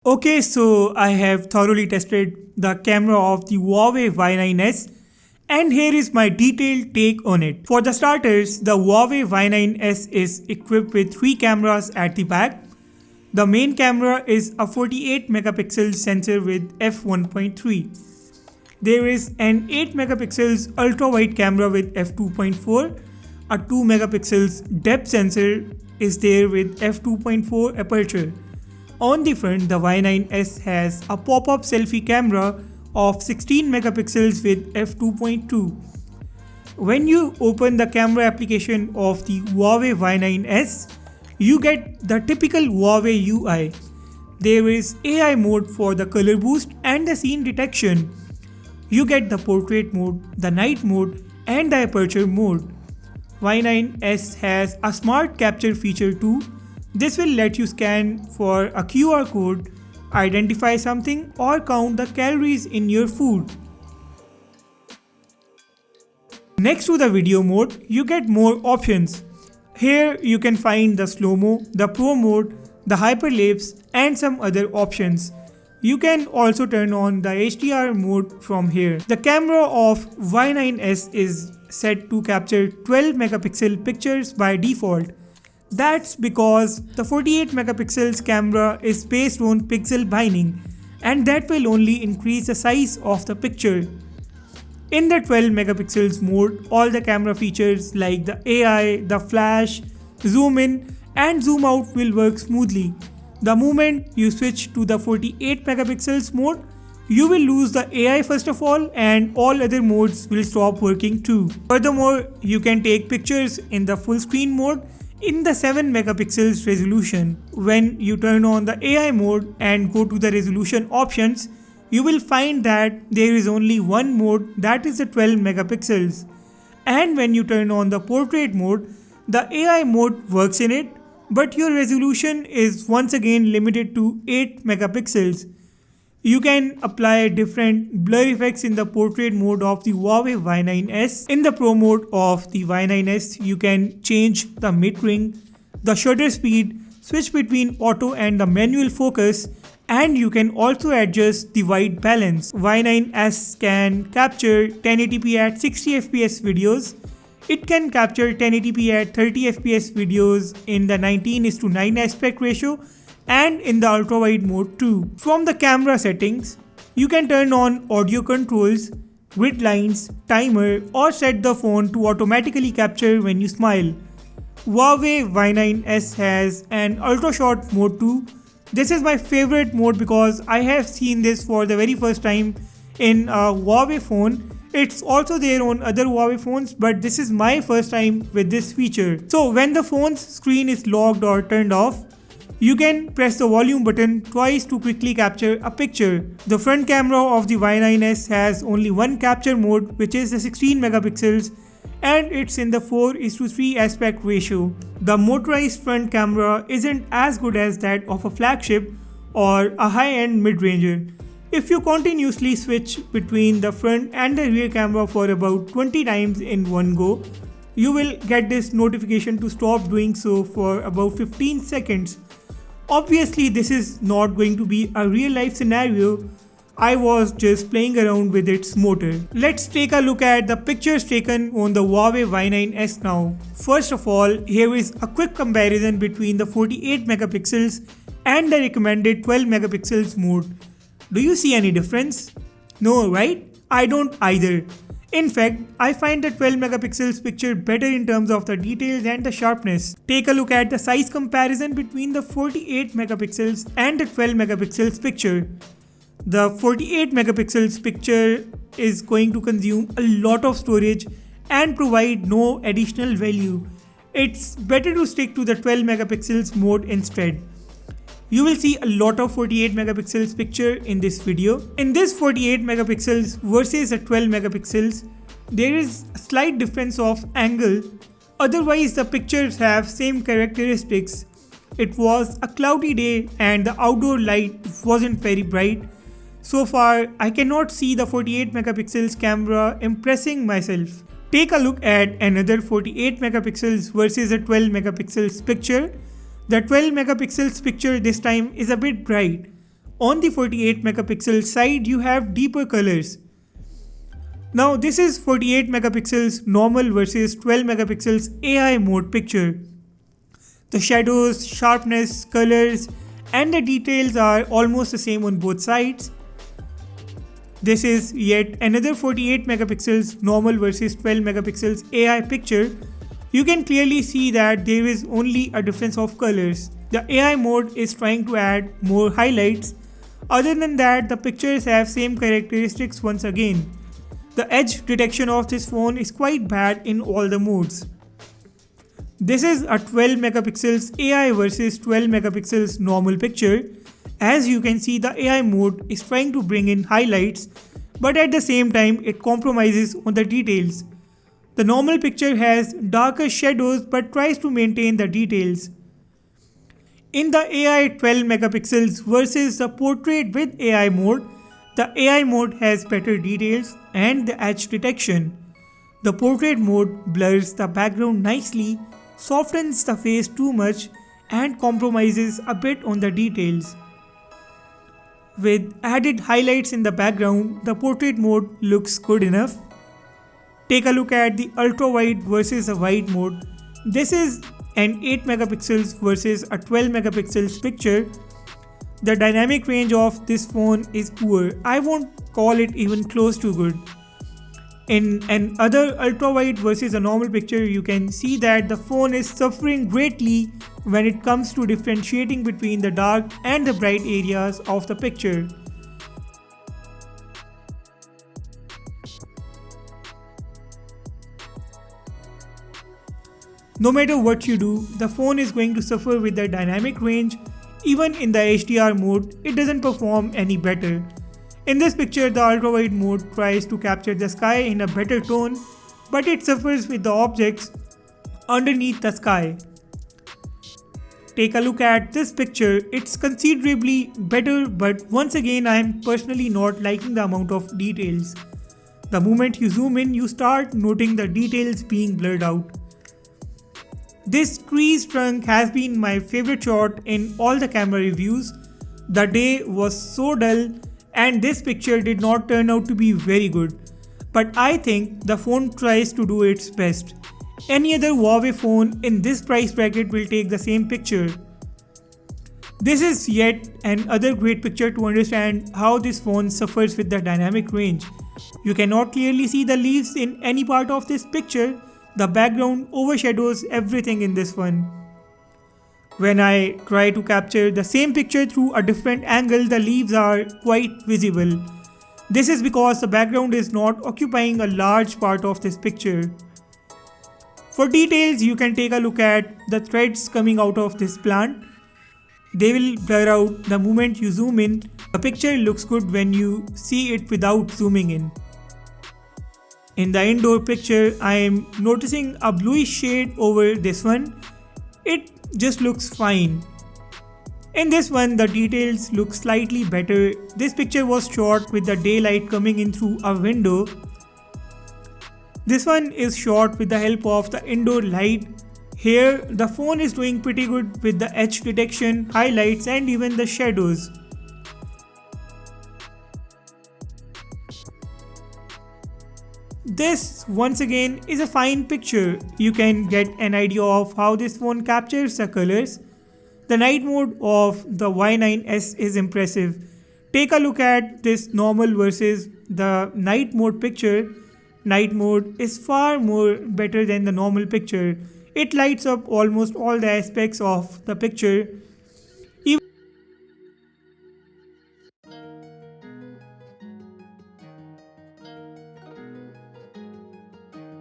Okay, so I have thoroughly tested the camera of the Huawei Y9s and here is my detailed take on it. For the starters, the Huawei Y9s is equipped with 3 cameras at the back. The main camera is a 48 megapixel sensor with f1.3. There is an 8 megapixels ultra-wide camera with f2.4. A 2 megapixels depth sensor is there with f2.4 aperture. On the front, the Y9s has a pop-up selfie camera of 16 megapixels with f2.2. When you open the camera application of the Huawei Y9s, you get the typical Huawei UI. There is AI mode for the color boost and the scene detection. You get the portrait mode, the night mode and the aperture mode. Y9s has a smart capture feature too. This will let you scan for a QR code, identify something or count the calories in your food. Next to the video mode, you get more options. Here you can find the slow-mo, the pro mode, the hyperlapse and some other options. You can also turn on the HDR mode from here. The camera of Y9s is set to capture 12 megapixel pictures by default. That's because the 48 megapixels camera is based on pixel binding and that will only increase the size of the picture. In the 12 megapixels mode, all the camera features like the AI, the flash, zoom in and zoom out will work smoothly. The moment you switch to the 48 megapixels mode, you will lose the AI first of all and all other modes will stop working too. Furthermore, you can take pictures in the full screen mode in the 7 megapixels resolution. When you turn on the AI mode and go to the resolution options, you will find that there is only one mode, that is the 12 megapixels. And when you turn on the portrait mode, the AI mode works in it, but your resolution is once again limited to 8 megapixels. You can apply different blur effects in the portrait mode of the Huawei Y9s. In the pro mode of the Y9s, you can change the mid-ring, the shutter speed, switch between auto and the manual focus, and you can also adjust the white balance. Y9s can capture 1080p at 60fps videos. It can capture 1080p at 30fps videos in the 19:9 aspect ratio and in the ultra-wide mode too. From the camera settings, you can turn on audio controls, grid lines, timer or set the phone to automatically capture when you smile. Huawei Y9s has an ultra short mode too. This is my favorite mode because I have seen this for the very first time in a Huawei phone. It's also there on other Huawei phones, but this is my first time with this feature. So when the phone's screen is locked or turned off, you can press the volume button twice to quickly capture a picture. The front camera of the Y9s has only one capture mode, which is the 16 megapixels, and it's in the 4:3 aspect ratio. The motorized front camera isn't as good as that of a flagship or a high-end mid-ranger. If you continuously switch between the front and the rear camera for about 20 times in one go, you will get this notification to stop doing so for about 15 seconds. Obviously, this is not going to be a real life scenario. I was just playing around with its motor. Let's take a look at the pictures taken on the Huawei Y9s now. First of all, here is a quick comparison between the 48 megapixels and the recommended 12 megapixels mode. Do you see any difference? No, right? I don't either. In fact, I find the 12 megapixels picture better in terms of the details and the sharpness. Take a look at the size comparison between the 48 megapixels and the 12 megapixels picture. The 48 megapixels picture is going to consume a lot of storage and provide no additional value. It's better to stick to the 12 megapixels mode instead. You will see a lot of 48 megapixels picture in this video. In this 48 megapixels versus a 12 megapixels, there is a slight difference of angle. Otherwise, the pictures have same characteristics. It was a cloudy day and the outdoor light wasn't very bright. So far, I cannot see the 48 megapixels camera impressing myself. Take a look at another 48 megapixels versus a 12 megapixels picture. The 12 megapixels picture this time is a bit bright. On the 48 megapixel side, you have deeper colors. Now this is 48 megapixels normal versus 12 megapixels AI mode picture. The shadows, sharpness, colors and the details are almost the same on both sides. This is yet another 48 megapixels normal versus 12 megapixels AI picture. You can clearly see that there is only a difference of colors. The AI mode is trying to add more highlights. Other than that, the pictures have same characteristics once again. The edge detection of this phone is quite bad in all the modes. This is a 12 megapixels AI versus 12 megapixels normal picture. As you can see, the AI mode is trying to bring in highlights, but at the same time it compromises on the details. The normal picture has darker shadows but tries to maintain the details. In the AI 12 megapixels versus the portrait with AI mode, the AI mode has better details and the edge detection. The portrait mode blurs the background nicely, softens the face too much and compromises a bit on the details. With added highlights in the background, the portrait mode looks good enough. Take a look at the ultra wide versus a wide mode. This is an 8 megapixels versus a 12 megapixels picture. The dynamic range of this phone is poor. I won't call it even close to good. In an other ultra wide versus a normal picture, you can see that the phone is suffering greatly when it comes to differentiating between the dark and the bright areas of the picture. No matter what you do, the phone is going to suffer with the dynamic range. Even in the HDR mode, it doesn't perform any better. In this picture, the ultra-wide mode tries to capture the sky in a better tone, but it suffers with the objects underneath the sky. Take a look at this picture, it's considerably better, but once again I am personally not liking the amount of details. The moment you zoom in, you start noting the details being blurred out. This tree's trunk has been my favorite shot in all the camera reviews. The day was so dull and this picture did not turn out to be very good. But I think the phone tries to do its best. Any other Huawei phone in this price bracket will take the same picture. This is yet another great picture to understand how this phone suffers with the dynamic range. You cannot clearly see the leaves in any part of this picture. The background overshadows everything in this one. When I try to capture the same picture through a different angle, the leaves are quite visible. This is because the background is not occupying a large part of this picture. For details, you can take a look at the threads coming out of this plant. They will blur out the moment you zoom in. The picture looks good when you see it without zooming in. In the indoor picture, I am noticing a bluish shade over this one. It just looks fine. In this one, the details look slightly better. This picture was shot with the daylight coming in through a window. This one is shot with the help of the indoor light. Here, the phone is doing pretty good with the edge detection, highlights and even the shadows. This once again is a fine picture. You can get an idea of how this phone captures the colors. The night mode of the Y9s is impressive. Take a look at this normal versus the night mode picture. Night mode is far more better than the normal picture. It lights up almost all the aspects of the picture.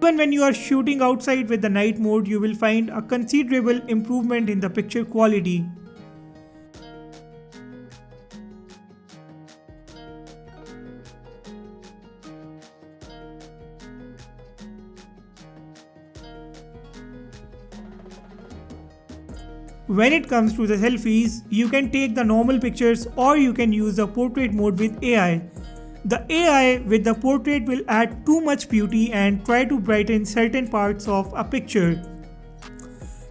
Even when you are shooting outside with the night mode, you will find a considerable improvement in the picture quality. When it comes to the selfies, you can take the normal pictures or you can use the portrait mode with AI. The AI with the portrait will add too much beauty and try to brighten certain parts of a picture.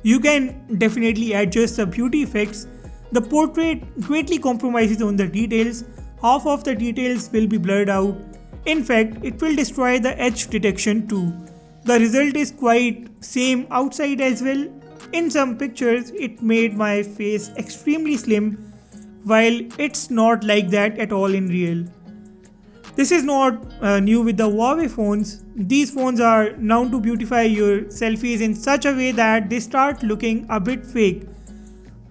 You can definitely adjust the beauty effects. The portrait greatly compromises on the details. Half of the details will be blurred out. In fact, it will destroy the edge detection too. The result is quite same outside as well. In some pictures, it made my face extremely slim, while it's not like that at all in real. This is not new with the Huawei phones. These phones are known to beautify your selfies in such a way that they start looking a bit fake.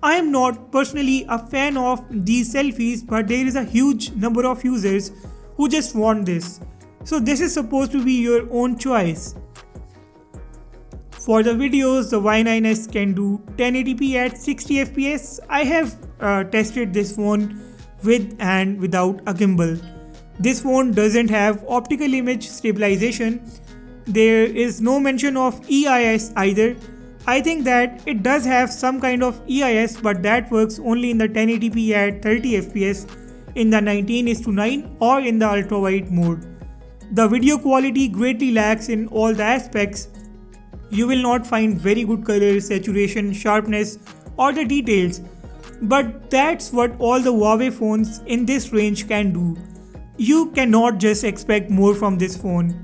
I am not personally a fan of these selfies, but there is a huge number of users who just want this. So this is supposed to be your own choice. For the videos, the Y9s can do 1080p at 60fps. I have tested this phone with and without a gimbal. This phone doesn't have optical image stabilization. There is no mention of EIS either. I think that it does have some kind of EIS, but that works only in the 1080p at 30fps, in the 19:9 or in the ultrawide mode. The video quality greatly lacks in all the aspects. You will not find very good color, saturation, sharpness or the details. But that's what all the Huawei phones in this range can do. You cannot just expect more from this phone.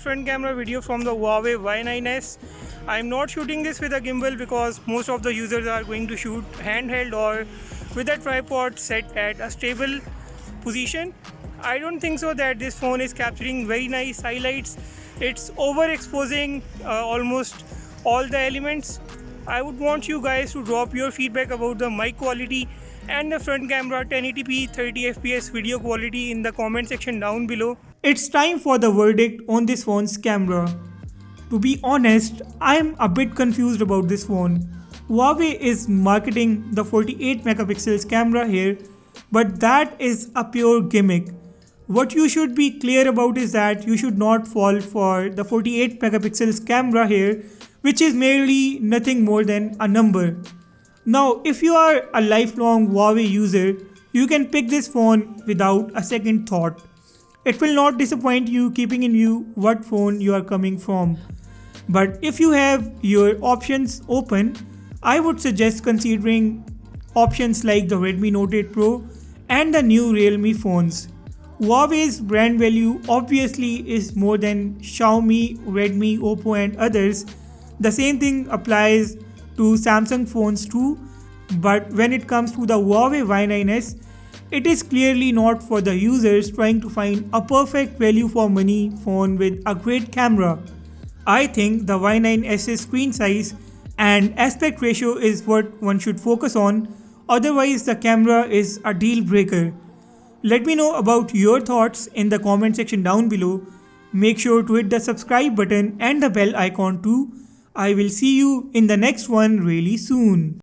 Front camera video from the Huawei Y9s. I'm not shooting this with a gimbal because most of the users are going to shoot handheld or with a tripod set at a stable position. I don't think so that this phone is capturing very nice highlights. It's overexposing almost all the elements. I would want you guys to drop your feedback about the mic quality and the front camera 1080p 30fps video quality in the comment section down below. It's time for the verdict on this phone's camera. To be honest, I am a bit confused about this phone. Huawei is marketing the 48 megapixels camera here, but that is a pure gimmick. What you should be clear about is that you should not fall for the 48 megapixels camera here, which is merely nothing more than a number. Now, if you are a lifelong Huawei user, you can pick this phone without a second thought. It will not disappoint you, keeping in view what phone you are coming from. But if you have your options open, I would suggest considering options like the Redmi Note 8 Pro and the new Realme phones. Huawei's brand value obviously is more than Xiaomi, Redmi, Oppo and others. The same thing applies to Samsung phones too, but when it comes to the Huawei Y9s, it is clearly not for the users trying to find a perfect value for money phone with a great camera. I think the Y9s's screen size and aspect ratio is what one should focus on, otherwise the camera is a deal breaker. Let me know about your thoughts in the comment section down below. Make sure to hit the subscribe button and the bell icon too. I will see you in the next one really soon.